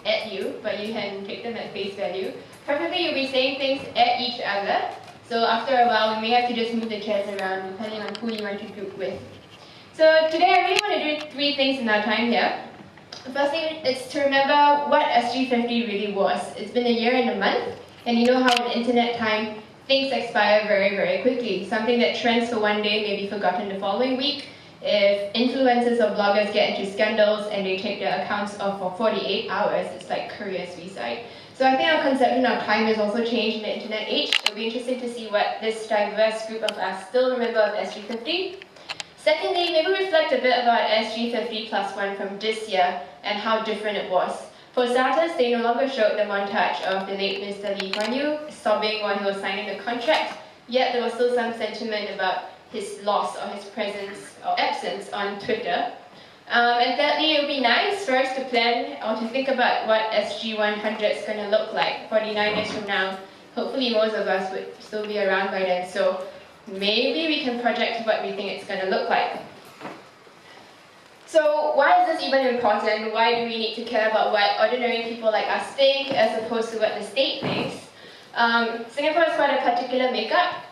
at you, but you can take them at face value. Preferably you'll be saying things at each other, so after a while we may have to just move the chairs around depending on who you want to group with. So today I really want to do 3 things in our time here. The first thing is to remember what Sg50 really was. It's been a year and a month, and you know how in internet time, things expire very, very quickly. Something that trends for one day may be forgotten the following week. If influencers or bloggers get into scandals and they take their accounts off for 48 hours, it's like career suicide. So I think our conception of time has also changed in the internet age. It'll be interesting to see what this diverse group of us still remember of Sg50. Secondly, maybe reflect a bit about Sg50+1 from this year and how different it was. For starters, they no longer showed the montage of the late Mr. Lee Kuan Yew sobbing while he was signing the contract, yet there was still some sentiment about his loss or his presence or absence on Twitter. And thirdly, it would be nice for us to plan or to think about what SG100 is going to look like 49 years from now. Hopefully most of us would still be around by then, so maybe we can project what we think it's going to look like. So why is this even important? Why do we need to care about what ordinary people like us think as opposed to what the state thinks? Singapore is quite a particular makeup.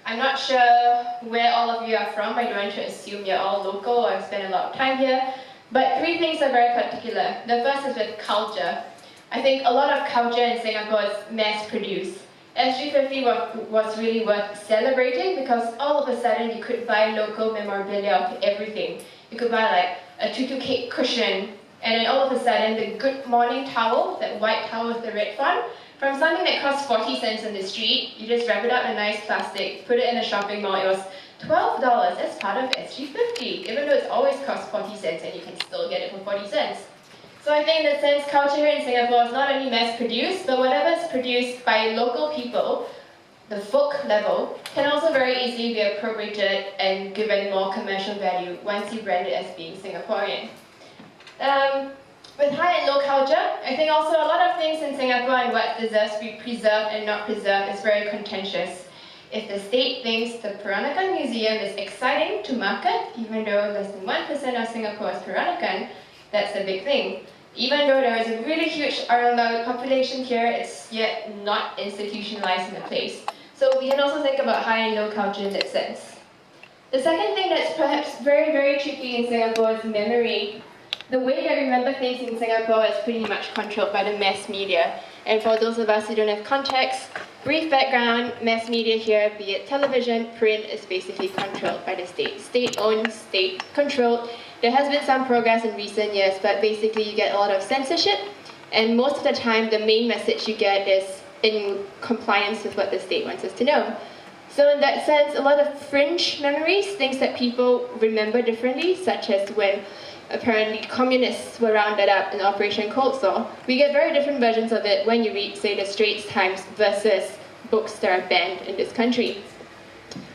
I'm not sure where all of you are from. I don't want to assume you're all local or have spent a lot of time here. But 3 things are very particular. The first is with culture. I think a lot of culture in Singapore is mass-produced. Sg50 was really worth celebrating because all of a sudden you could buy local memorabilia of everything. You could buy like a tutu cake cushion, and then all of a sudden the Good Morning towel, that white towel with the red font, from something that cost 40 cents on the street, you just wrap it up in a nice plastic, put it in a shopping mall, it was $12 as part of Sg50, even though it's always cost 40 cents and you can still get it for 40 cents. So I think in that sense, culture here in Singapore is not only mass-produced, but whatever is produced by local people, the folk level, can also very easily be appropriated and given more commercial value once you brand it as being Singaporean. With high and low culture, I think also a lot of things in Singapore and what deserves to be preserved and not preserved is very contentious. If the state thinks the Peranakan Museum is exciting to market, even though less than 1% of Singapore is Peranakan, that's a big thing. Even though there is a really huge Arundawi population here, it's yet not institutionalized in the place. So we can also think about high and low culture in that sense. The second thing that's perhaps very, very tricky in Singapore is memory. The way that we remember things in Singapore is pretty much controlled by the mass media. And for those of us who don't have context, brief background, mass media here, be it television, print, is basically controlled by the state. State-owned, state-controlled. There has been some progress in recent years, but basically you get a lot of censorship, and most of the time the main message you get is in compliance with what the state wants us to know. So in that sense, a lot of fringe memories, things that people remember differently, such as when apparently communists were rounded up in Operation Cold Sore, we get very different versions of it when you read, say, the Straits Times versus books that are banned in this country.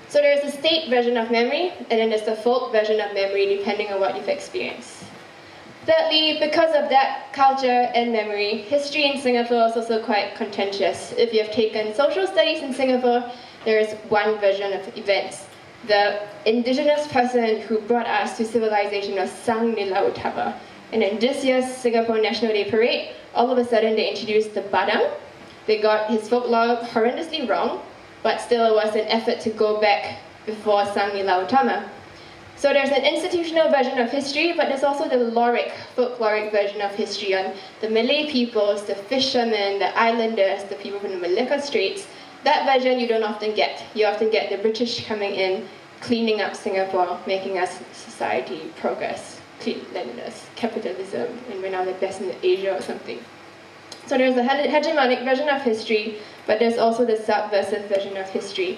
So there's the state version of memory, and then there's the folk version of memory, depending on what you've experienced. Thirdly, because of that culture and memory, history in Singapore is also quite contentious. If you've taken social studies in Singapore, there is one version of events. The indigenous person who brought us to civilization was Sang Nila Utama. And in this year's Singapore National Day Parade, all of a sudden they introduced the Badang. They got his folklore horrendously wrong, but still it was an effort to go back before Sang Nila Utama. So there's an institutional version of history, but there's also the folkloric version of history on the Malay peoples, the fishermen, the islanders, the people from the Malacca Straits. That version you don't often get. You often get the British coming in, cleaning up Singapore, making us society progress, cleanliness, capitalism, and we're now the best in Asia or something. So there's the hegemonic version of history, but there's also the subversive version of history.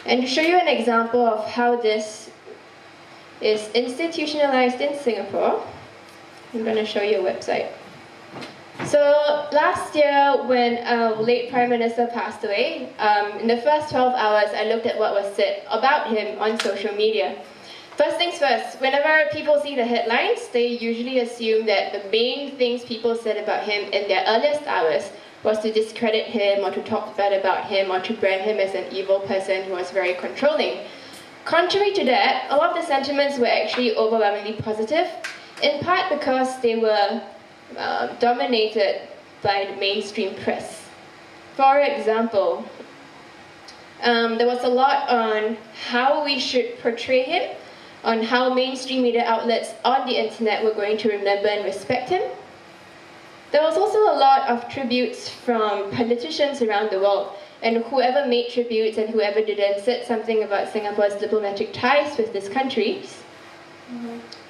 And to show you an example of how this is institutionalized in Singapore, I'm going to show you a website. So last year, when our late Prime Minister passed away, in the first 12 hours, I looked at what was said about him on social media. First things first, whenever people see the headlines, they usually assume that the main things people said about him in their earliest hours was to discredit him or to talk bad about him or to brand him as an evil person who was very controlling. Contrary to that, a lot of the sentiments were actually overwhelmingly positive, in part because they were dominated by the mainstream press. For example, there was a lot on how we should portray him, on how mainstream media outlets on the internet were going to remember and respect him. There was also a lot of tributes from politicians around the world, and whoever made tributes and whoever didn't said something about Singapore's diplomatic ties with these countries.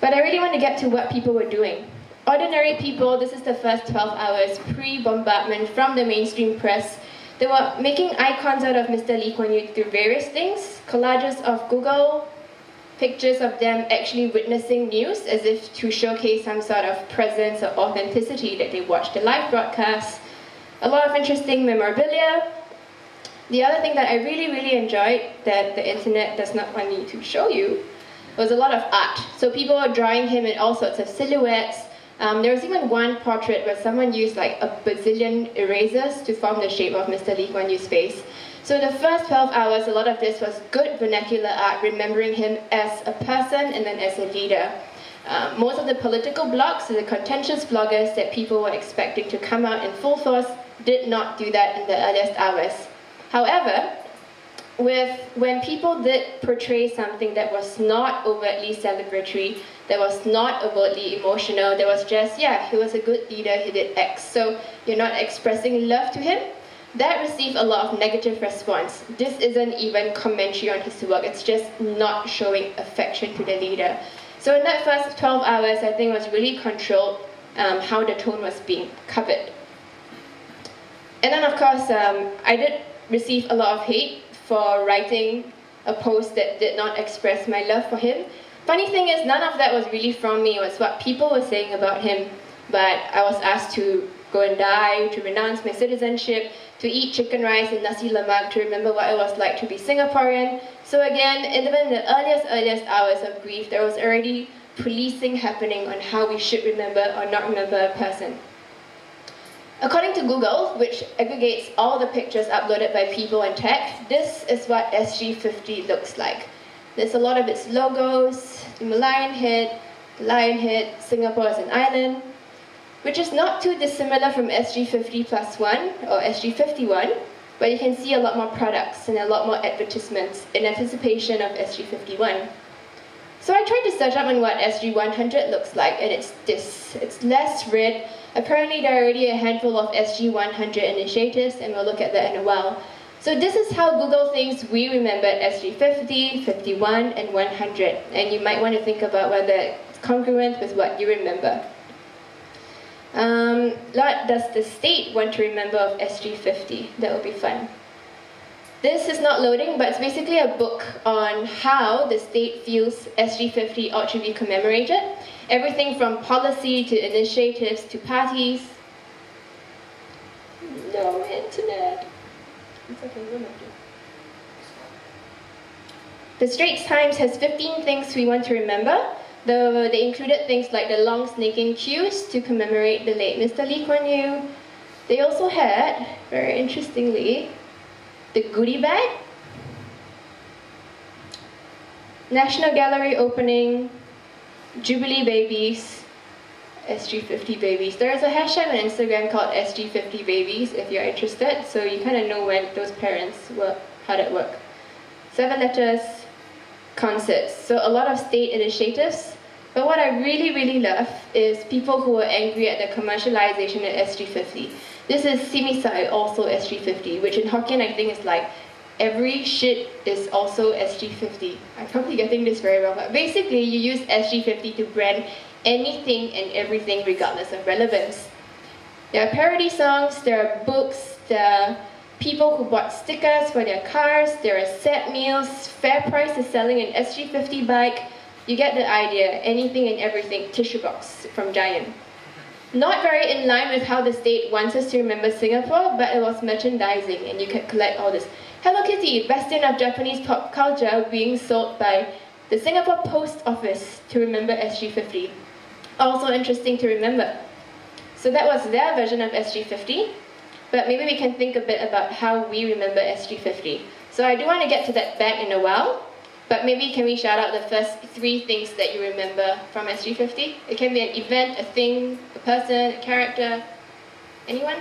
But I really want to get to what people were doing. Ordinary people, this is the first 12 hours pre-bombardment from the mainstream press. They were making icons out of Mr. Lee Kuan Yew through various things, collages of Google, pictures of them actually witnessing news as if to showcase some sort of presence or authenticity that they watched the live broadcast. A lot of interesting memorabilia. The other thing that I really enjoyed that the internet does not want me to show you was a lot of art. So people were drawing him in all sorts of silhouettes. There was even one portrait where someone used like a bazillion erasers to form the shape of Mr. Lee Kuan Yew's face. So the first 12 hours, a lot of this was good vernacular art, remembering him as a person and then as a leader. Most of the political blogs, the contentious bloggers that people were expecting to come out in full force, did not do that in the earliest hours. However, when people did portray something that was not overtly celebratory, that was not overtly emotional, that was just, yeah, he was a good leader, he did X, so you're not expressing love to him, that received a lot of negative response. This isn't even commentary on his work, it's just not showing affection to the leader. So in that first 12 hours, I think it was really controlled how the tone was being covered. And then of course, I did receive a lot of hate for writing a post that did not express my love for him. Funny thing is, none of that was really from me, it was what people were saying about him, but I was asked to go and die, to renounce my citizenship, to eat chicken rice and nasi lemak, to remember what it was like to be Singaporean. So again, even in the earliest hours of grief, there was already policing happening on how we should remember or not remember a person. According to Google, which aggregates all the pictures uploaded by people and tech, this is what Sg50 looks like. There's a lot of its logos, the lion head, Singapore as an island, which is not too dissimilar from Sg50+1 or Sg51, but you can see a lot more products and a lot more advertisements in anticipation of Sg51. So I tried to search up on what Sg100 looks like, and it's this. It's less red. Apparently there are already a handful of Sg100 initiatives, and we'll look at that in a while. So this is how Google thinks we remembered Sg50, 51, and 100. And you might want to think about whether it's congruent with what you remember. What does the state want to remember of Sg50? That would be fun. This is not loading, but it's basically a book on how the state feels Sg50 ought to be commemorated. Everything from policy to initiatives to parties. No internet. It's okay, we'll not do. The Straits Times has 15 things we want to remember. They included things like the long snaking queues to commemorate the late Mr. Lee Kuan Yew. They also had, very interestingly, the goodie bag, National Gallery opening, Jubilee babies, Sg50 babies. There is a hashtag on Instagram called Sg50 babies if you're interested, so you kind of know when those parents were, how that worked. 7 letters, concerts. So a lot of state initiatives. But what I really love is people who are angry at the commercialization at Sg50. This is Simisai, also Sg50, which in Hokkien I think is like, every shit is also Sg50. I'm probably getting this very wrong, but basically you use Sg50 to brand anything and everything regardless of relevance. There are parody songs, there are books, there are people who bought stickers for their cars, there are set meals, fair price is selling an Sg50 bike. You get the idea, anything and everything, tissue box from Giant. Not very in line with how the state wants us to remember Singapore, but it was merchandising and you could collect all this. Hello Kitty, bastion of Japanese pop culture, being sold by the Singapore Post Office to remember Sg50. Also interesting to remember. So that was their version of Sg50, but maybe we can think a bit about how we remember Sg50. So I do want to get to that back in a while, but maybe can we shout out the first 3 things that you remember from Sg50? It can be an event, a thing, a person, a character. Anyone?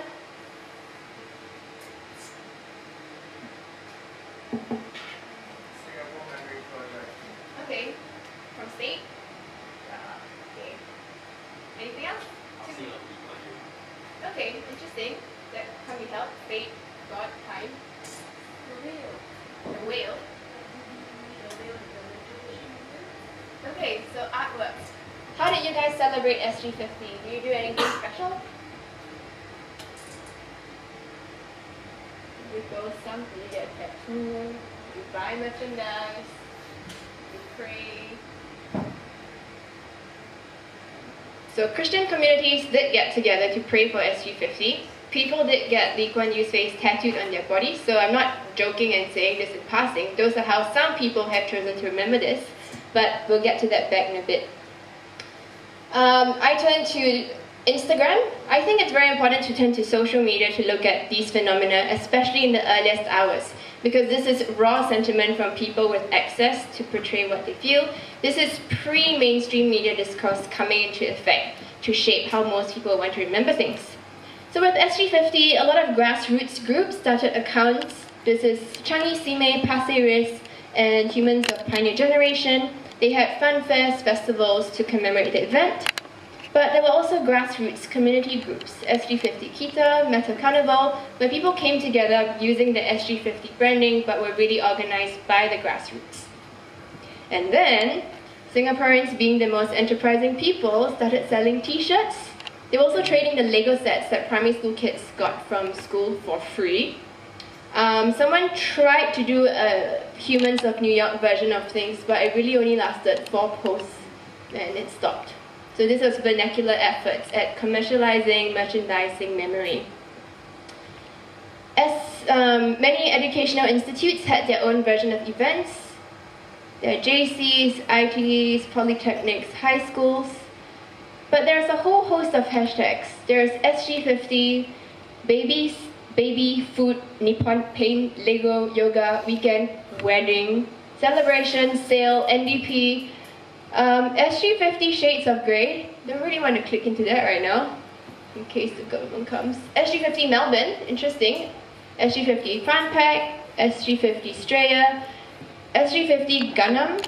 Singapore Memory Project. Okay. From state? Okay. Anything else? Okay, interesting. That can be helped. Fate, God, time. The whale. Okay, so artworks. How did you guys celebrate Sg50? Did you do anything special? You go something, you get a tattoo, you buy merchandise, you pray. So Christian communities did get together to pray for Sg50. People did get Lee Kuan Yew's face tattooed on their bodies, so I'm not joking and saying this in passing. Those are how some people have chosen to remember this, but we'll get to that back in a bit. I turned to Instagram. I think it's very important to turn to social media to look at these phenomena, especially in the earliest hours, because this is raw sentiment from people with access to portray what they feel. This is pre-mainstream media discourse coming into effect to shape how most people want to remember things. So with Sg50, a lot of grassroots groups started accounts. This is Changi, Simei, Pasir Ris, and Humans of Pioneer Generation. They had fun fairs, festivals to commemorate the event. But there were also grassroots community groups, Sg50 Kita, Metal Carnival, where people came together using the Sg50 branding but were really organized by the grassroots. And then, Singaporeans, being the most enterprising people, started selling t-shirts. They were also trading the Lego sets that primary school kids got from school for free. Someone tried to do a Humans of New York version of things, but it really only lasted 4 posts and it stopped. So this was vernacular efforts at commercializing, merchandising memory. As many educational institutes had their own version of events, there are JCs, ITs, polytechnics, high schools, but there's a whole host of hashtags. There's Sg50, babies, baby, food, Nippon paint, Lego, yoga, weekend, wedding, celebration, sale, NDP, Sg50 shades of grey. Don't really want to click into that right now, in case the government comes. Sg50 Melbourne, interesting. Sg50 Fun Pack, Sg50 Straya, Sg50 Gunham,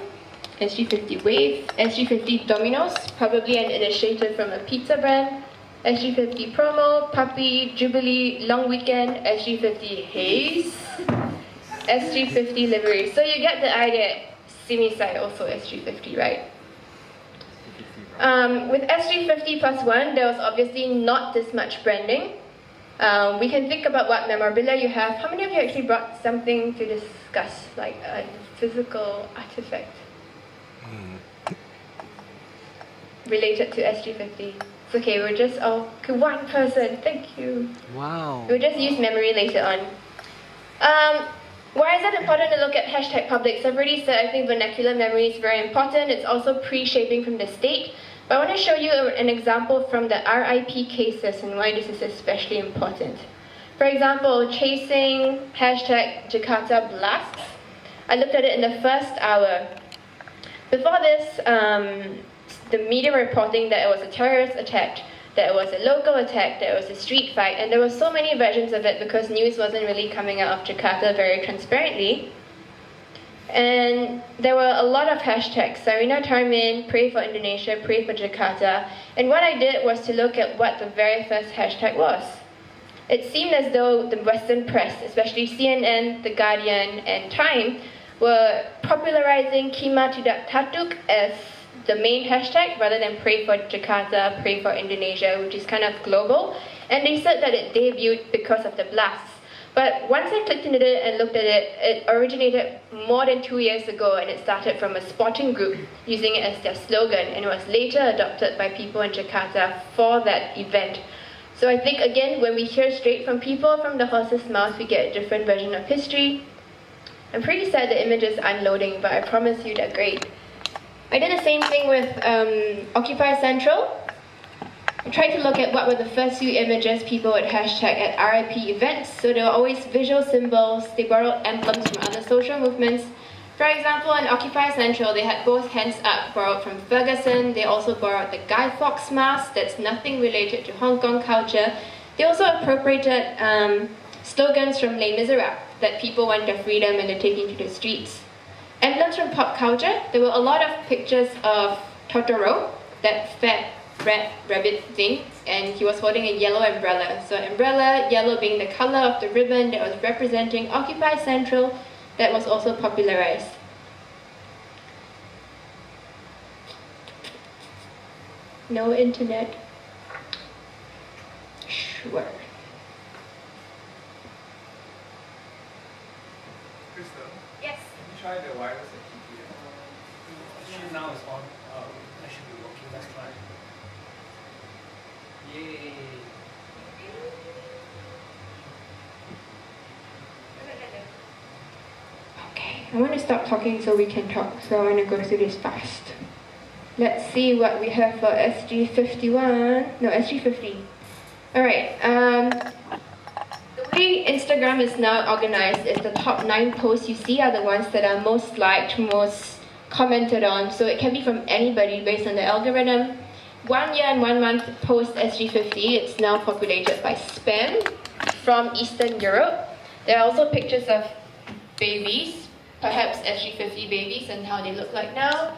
Sg50 Wave, Sg50 Domino's, probably an initiative from a pizza brand, Sg50 Promo, Puppy, Jubilee, Long Weekend, Sg50 Haze, Sg50 Livery. So you get the idea. Simi side also Sg50, right? With Sg50+1, there was obviously not this much branding. We can think about what memorabilia you have. How many of you actually brought something to discuss, like a physical artifact related to Sg50? It's okay, we're just one person, thank you. Wow. We'll just use memory later on. Why is it important to look at hashtag publics? I've already said I think vernacular memory is very important. It's also pre-shaping from the state. But I want to show you an example from the RIP cases and why this is especially important. For example, chasing hashtag Jakarta blasts. I looked at it in the first hour. Before this, the media reporting that it was a terrorist attack, that it was a local attack, that it was a street fight, and there were so many versions of it because news wasn't really coming out of Jakarta very transparently. And there were a lot of hashtags, Sarina Tarmin, Pray for Indonesia, Pray for Jakarta, and what I did was to look at what the very first hashtag was. It seemed as though the Western press, especially CNN, The Guardian, and Time, were popularizing Kima Tidak Tatuk as the main hashtag rather than Pray for Jakarta, Pray for Indonesia, which is kind of global. And they said that it debuted because of the blasts. But once I clicked into it and looked at it, it originated more than 2 years ago, and it started from a sporting group using it as their slogan, and it was later adopted by people in Jakarta for that event. So I think, again, when we hear straight from people, from the horse's mouth, we get a different version of history. I'm pretty sad the images aren't loading, but I promise you they're great. I did the same thing with Occupy Central. I tried to look at what were the first few images people would hashtag at RIP events. So there were always visual symbols. They borrowed emblems from other social movements. For example, in Occupy Central, they had both hands up, borrowed from Ferguson. They also borrowed the Guy Fawkes mask. That's nothing related to Hong Kong culture. They also appropriated slogans from Les Miserables, that people want their freedom and they're taking to the streets. Emblems from pop culture, there were a lot of pictures of Totoro, that fat red rabbit thing, and he was holding a yellow umbrella. So umbrella, yellow being the color of the ribbon that was representing Occupy Central, that was also popularized. No internet? Sure. Crystal, Yes. can you try the wireless activity? Actually now it's on. I should be working. Let's try. Yay! Okay, I want to stop talking so we can talk, so I want to go through this fast. Let's see what we have for Sg51, no, Sg50. Alright, the way Instagram is now organized is the top 9 posts you see are the ones that are most liked, most commented on, so it can be from anybody based on the algorithm. 1 year and 1 month post Sg50, it's now populated by spam from Eastern Europe. There are also pictures of babies, perhaps Sg50 babies and how they look like now.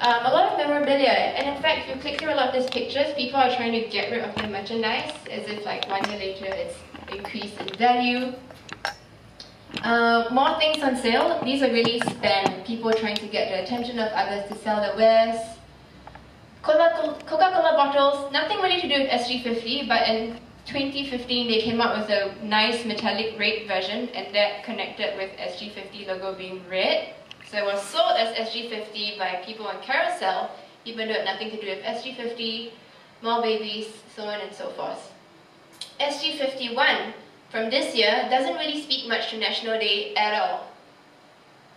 A lot of memorabilia, and in fact, if you click through a lot of these pictures, people are trying to get rid of their merchandise as if like 1 year later it's increased in value. More things on sale. These are really spam, people trying to get the attention of others to sell their wares. Coca-Cola bottles, nothing really to do with Sg50, but in 2015 they came up with a nice metallic red version, and that connected with Sg50 logo being red. So it was sold as Sg50 by people on Carousel, even though it had nothing to do with Sg50, more babies, so on and so forth. Sg51 from this year doesn't really speak much to National Day at all.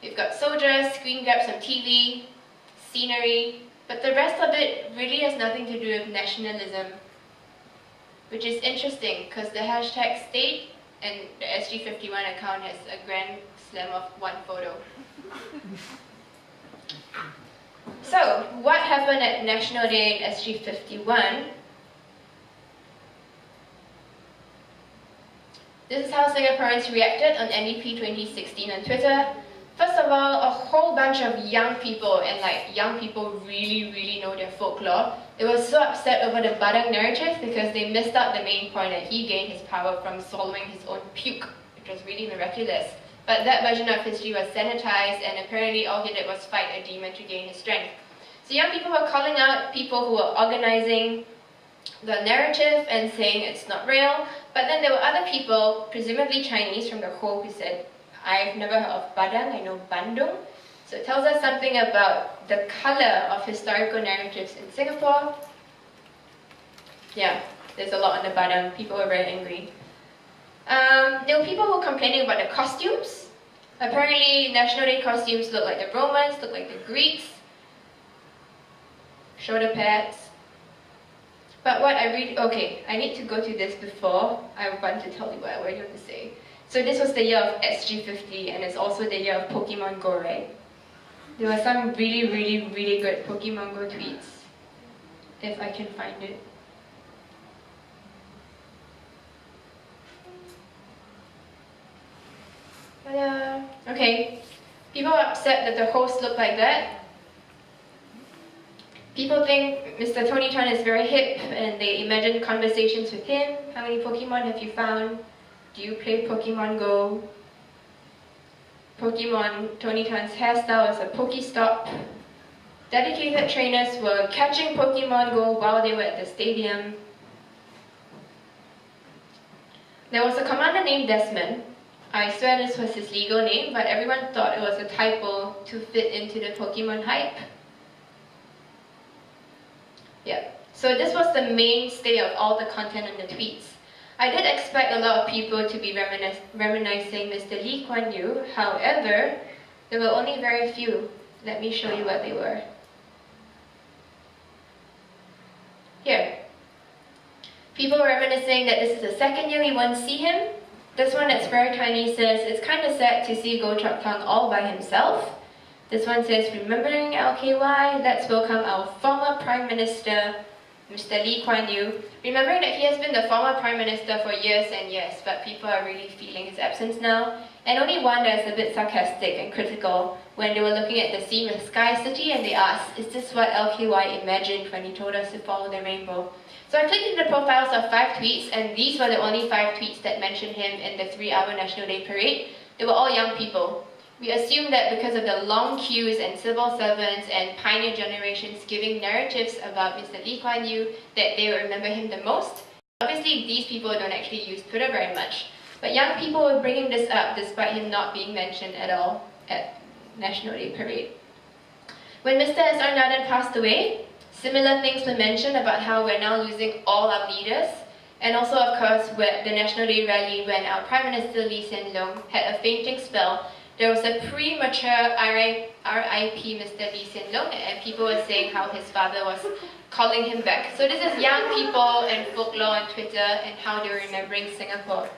We've got soldiers, screen grabs on TV, scenery, but the rest of it really has nothing to do with nationalism, which is interesting because the hashtag stayed and the Sg51 account has a grand slam of 1 photo. So, what happened at National Day in Sg51? This is how Singaporeans reacted on NDP 2016 on Twitter. First of all, a whole bunch of young people, and like young people really know their folklore. They were so upset over the Badang narrative because they missed out the main point that he gained his power from swallowing his own puke, which was really miraculous. But that version of history was sanitized, and apparently all he did was fight a demon to gain his strength. So young people were calling out people who were organizing the narrative and saying it's not real, but then there were other people, presumably Chinese from the Ho, who said, I've never heard of Badang, I know Bandung. So it tells us something about the color of historical narratives in Singapore. Yeah, there's a lot on the Badang, people were very angry. There were people who were complaining about the costumes. Apparently, National Day costumes look like the Romans, look like the Greeks. Shoulder pads. But what I really, okay, I need to go to this before I want to tell you what I want to say. So this was the year of Sg50, and it's also the year of Pokemon Go, right? There were some really good Pokemon Go tweets, if I can find it. Okay, people are upset that the host looked like that. People think Mr. Tony Tan is very hip and they imagine conversations with him. How many Pokemon have you found? Do you play Pokemon Go? Tony Tan's hairstyle is a Pokestop. Dedicated trainers were catching Pokemon Go while they were at the stadium. There was a commander named Desmond. I swear this was his legal name, but everyone thought it was a typo to fit into the Pokemon hype. Yeah, so this was the mainstay of all the content in the tweets. I did expect a lot of people to be reminiscing Mr. Lee Kuan Yew, however, there were only very few. Let me show you what they were. Here. People were reminiscing that this is the second year we won't see him. This one that's very tiny says, it's kind of sad to see Goh Chok Tong all by himself. This one says, remembering LKY, let's welcome our former Prime Minister, Mr. Lee Kuan Yew, remembering that he has been the former Prime Minister for years and years, but people are really feeling his absence now. And only one that is a bit sarcastic and critical when they were looking at the scene with Sky City and they asked, is this what LKY imagined when he told us to follow the rainbow? So I clicked into the profiles of 5 tweets, and these were the only 5 tweets that mentioned him in the 3-hour National Day Parade. They were all young people. We assume that because of the long queues and civil servants and pioneer generations giving narratives about Mr. Lee Kuan Yew, that they will remember him the most. Obviously, these people don't actually use Twitter very much, but young people were bringing this up despite him not being mentioned at all at National Day Parade. When Mr. S.R. Nathan passed away, similar things were mentioned about how we're now losing all our leaders, and also, of course, with the National Day rally when our Prime Minister Lee Hsien Loong had a fainting spell. There was a premature RIP Mr. Lee Hsien Loong, and people were saying how his father was calling him back. So this is young people and folklore on Twitter and how they're remembering Singapore.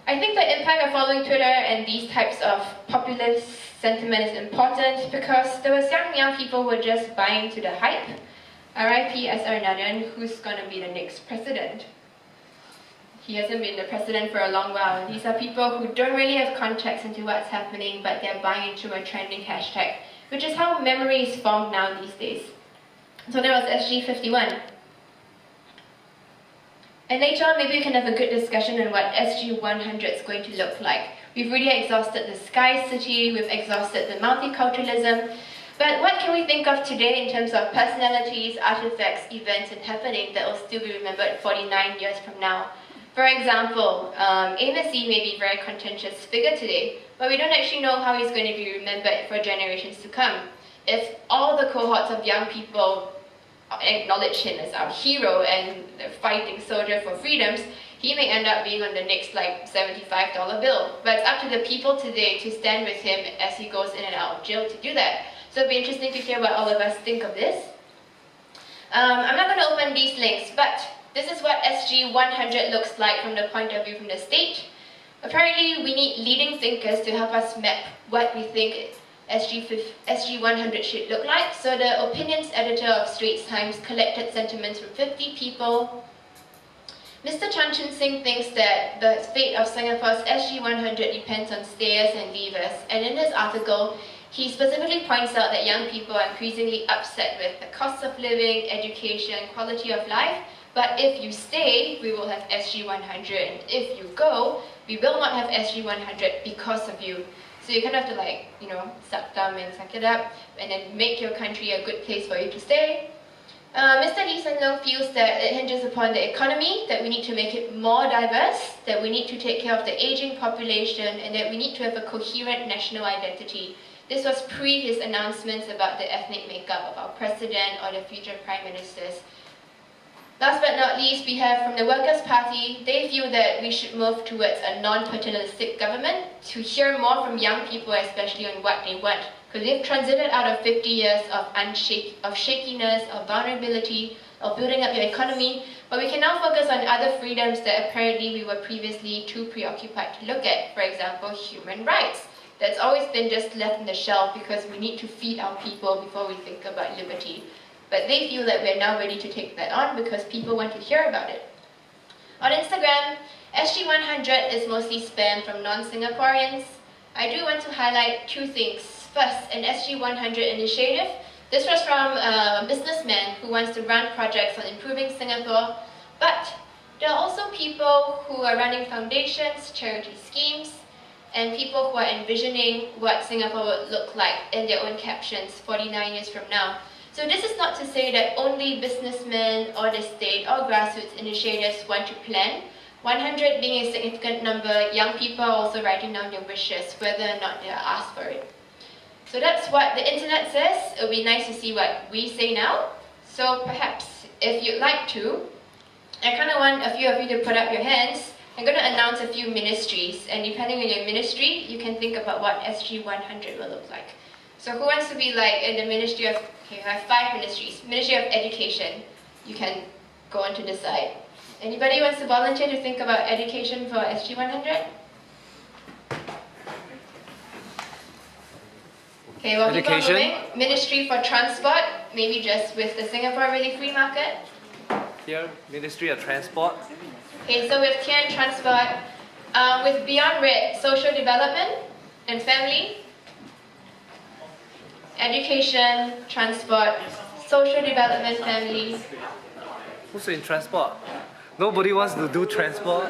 I think the impact of following Twitter and these types of populist sentiment is important because there were some young people who were just buying to the hype. RIP S.R. Nathan, who's going to be the next president? He hasn't been the president for a long while. These are people who don't really have context into what's happening, but they're buying into a trending hashtag, which is how memory is formed now these days. So there was Sg51. And later on, maybe we can have a good discussion on what Sg100 is going to look like. We've really exhausted the Sky City, we've exhausted the multiculturalism, but what can we think of today in terms of personalities, artifacts, events, and happenings that will still be remembered 49 years from now? For example, Amos Yee may be a very contentious figure today, but we don't actually know how he's going to be remembered for generations to come. If all the cohorts of young people acknowledge him as our hero and the fighting soldier for freedoms, he may end up being on the next $75 bill. But it's up to the people today to stand with him as he goes in and out of jail to do that. So it'll be interesting to hear what all of us think of this. I'm not going to open these links, but this is what Sg100 looks like from the point of view from the state. Apparently, we need leading thinkers to help us map what we think Sg100 should look like. So the opinions editor of Straits Times collected sentiments from 50 people. Mr. Chan Chun Sing thinks that the fate of Singapore's Sg100 depends on stayers and leavers, and in his article, he specifically points out that young people are increasingly upset with the cost of living, education, quality of life. But if you stay, we will have Sg100, and if you go, we will not have Sg100 because of you. So you kind of have to suck thumb and suck it up, and then make your country a good place for you to stay. Mr. Lee Hsien Loong feels that it hinges upon the economy, that we need to make it more diverse, that we need to take care of the aging population, and that we need to have a coherent national identity. This was pre his announcements about the ethnic makeup of our president or the future prime ministers. Last but not least, we have from the Workers' Party. They feel that we should move towards a non-paternalistic government to hear more from young people, especially on what they want. Because they've transited out of 50 years of shakiness, of vulnerability, of building up your economy, but we can now focus on other freedoms that apparently we were previously too preoccupied to look at. For example, human rights. That's always been just left on the shelf because we need to feed our people before we think about liberty. But they feel that we're now ready to take that on because people want to hear about it. On Instagram, Sg100 is mostly spam from non-Singaporeans. I do want to highlight 2 things. First, an Sg100 initiative. This was from a businessman who wants to run projects on improving Singapore. But there are also people who are running foundations, charity schemes, and people who are envisioning what Singapore would look like in their own captions 49 years from now. So this is not to say that only businessmen or the state or grassroots initiatives want to plan. 100 being a significant number, young people are also writing down their wishes, whether or not they are asked for it. So that's what the internet says. It would be nice to see what we say now. So perhaps, if you'd like to, I kind of want a few of you to put up your hands. I'm going to announce a few ministries, and depending on your ministry, you can think about what Sg100 will look like. So who wants to be in the ministry of, okay, I have 5 ministries. Ministry of Education, you can go on to decide. Anybody wants to volunteer to think about education for Sg100? Okay, well, keep on Education. moving. Ministry for Transport, maybe just with the Singapore Really Free Market. Here, Ministry of Transport. Okay, so with Tian Transport, with Beyond Red, Social Development and Family, Education, Transport, Social Development, Family. Who's in transport? Nobody wants to do transport.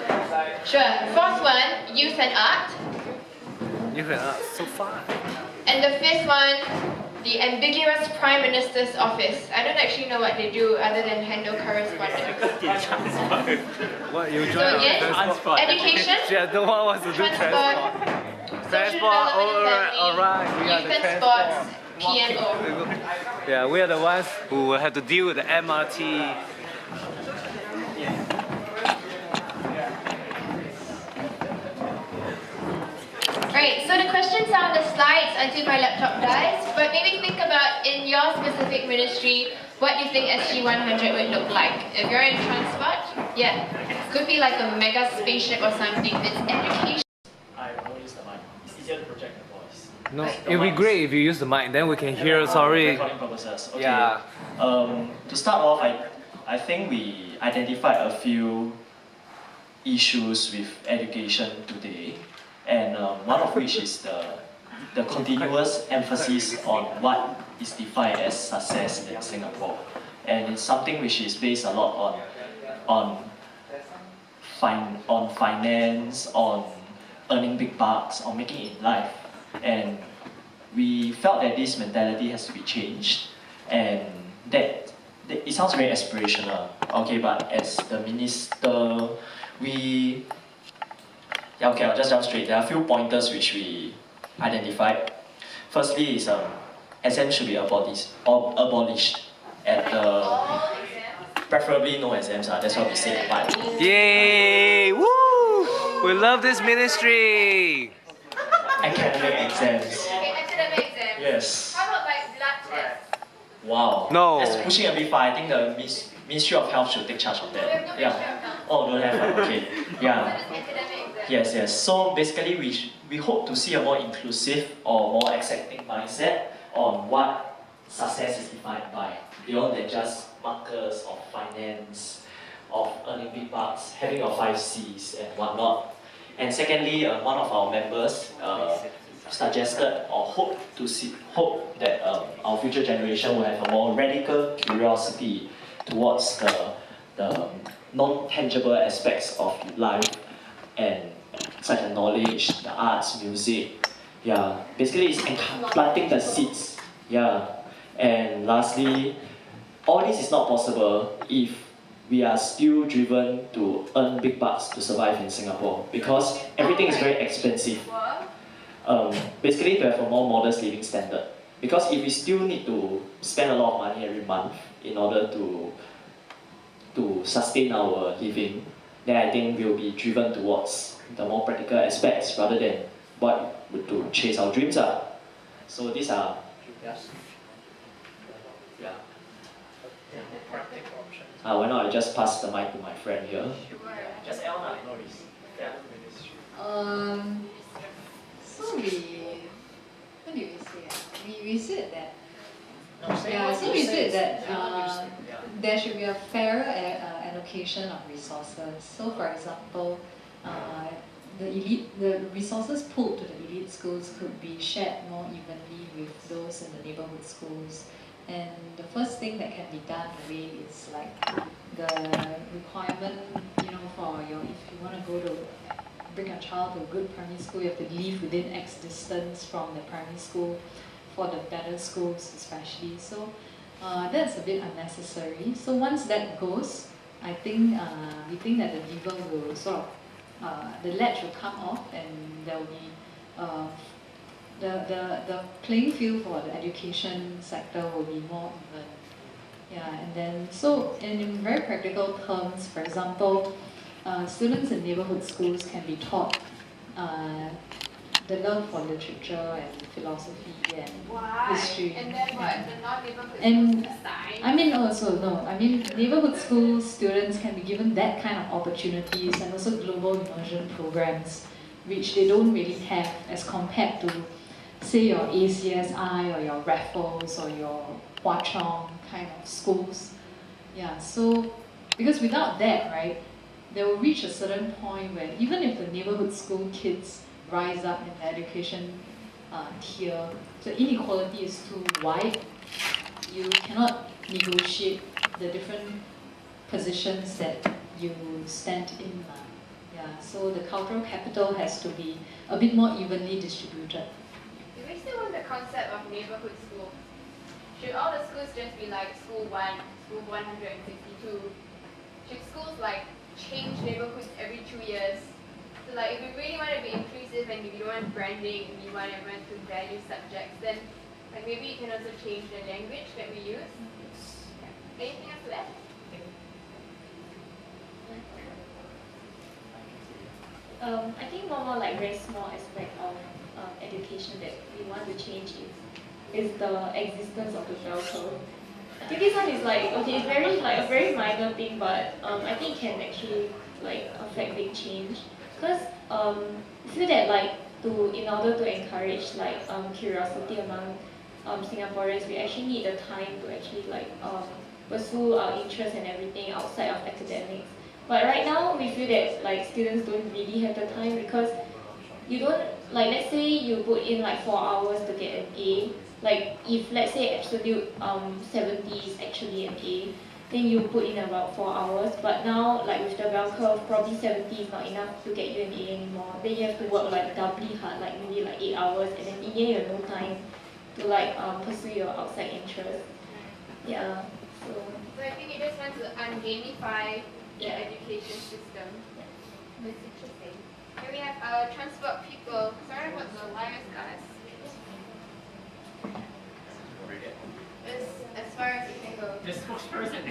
Sure. Fourth one, Youth and Art. You can so far. And the fifth one, the Ambiguous Prime Minister's Office. I don't actually know what they do other than handle correspondence. What you So join again, transport? education, Yeah, no one wants to do transport, transport. social All development and alright. family, We are youth the and transport. sports, P&O. Yeah, we are the ones who will have to deal with the MRT. Right, so the questions are on the slides until my laptop dies, but maybe think about in your specific ministry what you think SG100 would look like. If you're in transport, yeah, could be like a mega spaceship or something. If it's education. I won't use the mic. It's easier to project the voice. No, it'd be great if you use the mic, then we can hear. Sorry. Recording purposes. Okay. Yeah. To start off, I think we identified a few issues with education today, and one of which is the continuous emphasis on what is defined as success in Singapore, and it's something which is based a lot on finance, on earning big bucks, on making it in life, and we felt that this mentality has to be changed, and that it sounds very aspirational, okay, but as the minister, okay, I'll just jump straight. There are a few pointers which we identified. Firstly is exams should be abolished at preferably no exams, that's what we say. But Yay! Woo! We love this ministry. academic exams, Okay, academic exams. yes. How about like blood tests? Wow. No. That's pushing a bit far. I think the Ministry of Health should take charge of that. We have no Ministry of Health. Oh, don't have. Okay. Yeah. So it's academic exams. Yes. So basically, we hope to see a more inclusive or more accepting mindset on what success is defined by, beyond than just markers of finance, of earning big bucks, having your 5 Cs and whatnot. And secondly, one of our members suggested or hope that our future generation will have a more radical curiosity towards the non-tangible aspects of life, and such as knowledge, the arts, music. Yeah, basically it's planting the seeds. Yeah, and lastly, all this is not possible if we are still driven to earn big bucks to survive in Singapore, because everything is very expensive. Basically to have a more modest living standard. Because if we still need to spend a lot of money every month in order to sustain our living, then I think we'll be driven towards the more practical aspects rather than what would to chase our dreams are. So these are yeah. Why not I just pass the mic to my friend here? Just Elna, no worries. Yeah. So what did we say? We said that. No, say Yeah, what so you we said. said that there should be a fairer allocation of resources. So, for example, the resources pulled to the elite schools could be shared more evenly with those in the neighborhood schools. And the first thing that can be done really is like the requirement, for if you want to go to bring a child to a good primary school, you have to live within X distance from the primary school for the better schools especially. So that's a bit unnecessary. So once that goes, I think we think that the lever will sort of, the ledge will come off, and there will be the playing field for the education sector will be more even. Yeah, and then so in very practical terms, for example, students in neighborhood schools can be taught the love for literature and philosophy and history. And then what? The non-neighborhood And science? Neighborhood school students can be given that kind of opportunities, and also global immersion programs, which they don't really have as compared to say your ACSI or your Raffles or your Hwa Chong kind of schools. Yeah, so because without that, right, they will reach a certain point where even if the neighborhood school kids rise up in the education tier, the inequality is too wide. You cannot negotiate the different positions that you stand in. Yeah, so the cultural capital has to be a bit more evenly distributed. Do we still want the concept of neighborhood school? Should all the schools just be like school 1, school 162? Should schools like change neighborhoods every 2 years? So like if we really want to be inclusive and if you don't want branding and you want everyone to value subjects, then like maybe you can also change the language that we use. Yeah. Anything else to add? I think one more like very small aspect of education that we want to change is the existence of the bell curve. I think this one is like, okay, it's very like a very minor thing, but I think it can actually like affect big change. Because I feel that like in order to encourage like curiosity among Singaporeans, we actually need the time to actually like pursue our interests and everything outside of academics. But right now, we feel that like students don't really have the time because you don't, like let's say you put in like 4 hours to get an A, like if let's say absolute 70 is actually an A, then you put in about 4 hours, but now like with the bell curve, probably 70 is not enough to get you an A anymore. Then you have to work like doubly hard, like maybe like 8 hours, and then in the end you have no time to like pursue your outside interests. Yeah, so I think it just wants to ungamify the education system. That's interesting. Here we have our transport people. Sorry about the wires, guys. As far as you can go. The spokesperson.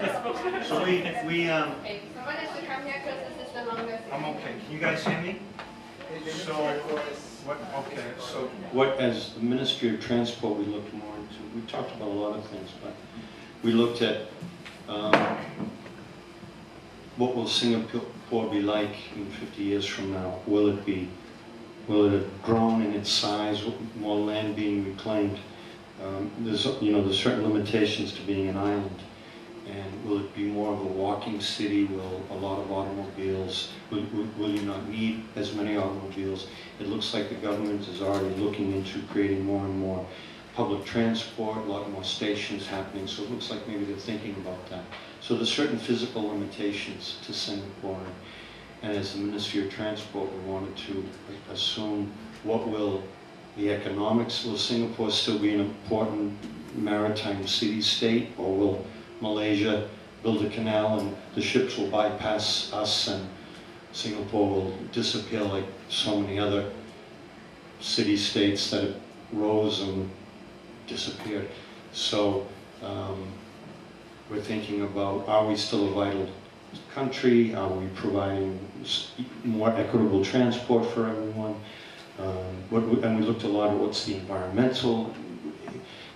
The spokesperson. So we Okay, someone has to come here because this is the longest. I'm okay. Can you guys hear me? So what, as the Ministry of Transport, we looked more into, we talked about a lot of things, but we looked at what will Singapore be like in 50 years from now? Will it have grown in its size, more land being reclaimed? There's certain limitations to being an island. And will it be more of a walking city? Will a lot of automobiles, will you not need as many automobiles? It looks like the government is already looking into creating more and more public transport, a lot more stations happening, so it looks like maybe they're thinking about that. So there's certain physical limitations to Singapore, and as the Ministry of Transport, we wanted to assume what will the economics, will Singapore still be an important maritime city-state, or will Malaysia build a canal and the ships will bypass us and Singapore will disappear like so many other city-states that have rose and disappeared. So we're thinking about, are we still a vital country? Are we providing more equitable transport for everyone? And we looked a lot at what's the environmental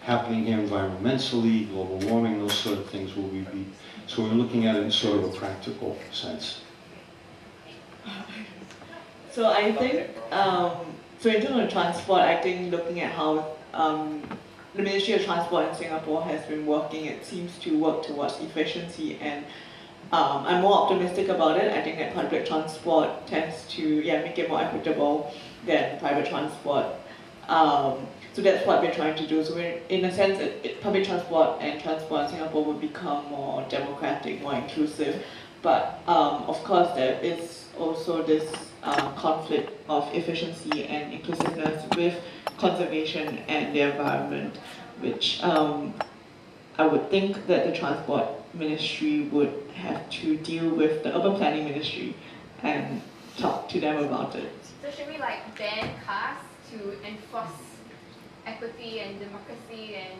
happening here environmentally, global warming, those sort of things will we be. So we're looking at it in sort of a practical sense. So I think, so in terms of transport, I think looking at how the Ministry of Transport in Singapore has been working, it seems to work towards efficiency, and I'm more optimistic about it. I think that public transport tends to make it more equitable than private transport. So that's what we're trying to do. So we're, in a sense, public transport and transport in Singapore will become more democratic, more inclusive. But of course, there is also this conflict of efficiency and inclusiveness with conservation and the environment, which I would think that the Transport Ministry would have to deal with the Urban Planning Ministry and talk to them about it. So should we like ban cars to enforce equity and democracy and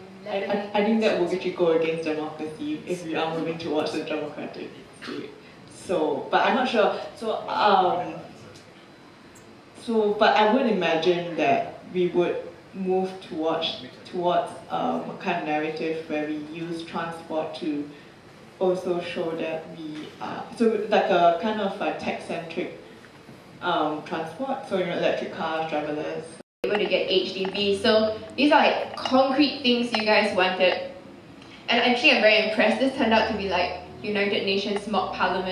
I think that will actually go against democracy if we are moving towards the democratic state. So, but I'm not sure. But I would imagine that we would move towards a kind of narrative where we use transport to also show that we are, so like a kind of a tech-centric transport, so electric cars, driverless. Able to get HDB. So these are like concrete things you guys wanted. And actually I'm very impressed. This turned out to be like United Nations mock parliament.